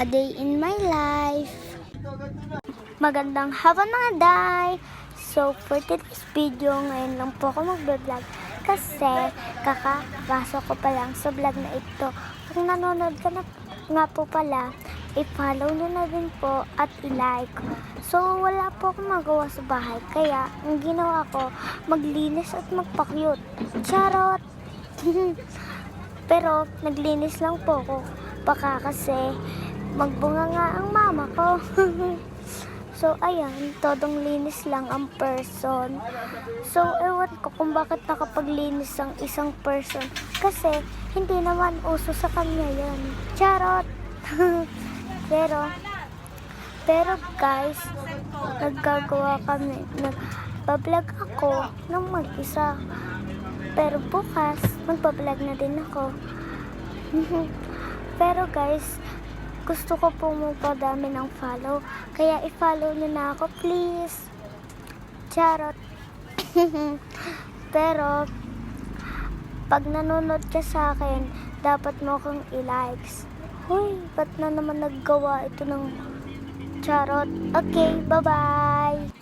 A day in my life. Magandang hapon mga day! So for today's video, ngayon lang po ako mag-vlog kasi kakapasok ko pa lang sa vlog na ito. Kung nanonood ka na nga po pala, i-follow nyo na din po at i-like. So wala po akong magawa sa bahay, kaya ang ginawa ko, maglinis at magpa-cute. Charot! Pero naglinis lang po ako, baka kasi magbunga nga ang mama ko. So ayan, todong linis lang ang person. So ewan ko kung bakit nakapaglinis ang isang person, kasi hindi naman uso sa kanya yan. Charot! pero guys, naggagawa kami, nagbablog ako ng mag-isa. Pero bukas, magbablog na din ako. Pero guys, gusto ko po magpadami ng follow, kaya i-follow nyo na ako please. Charot. Pero pag nanonood ka sa akin, dapat mo akong i-likes. Hoy, ba't na naman naggawa ito ng charot? Okay, bye-bye!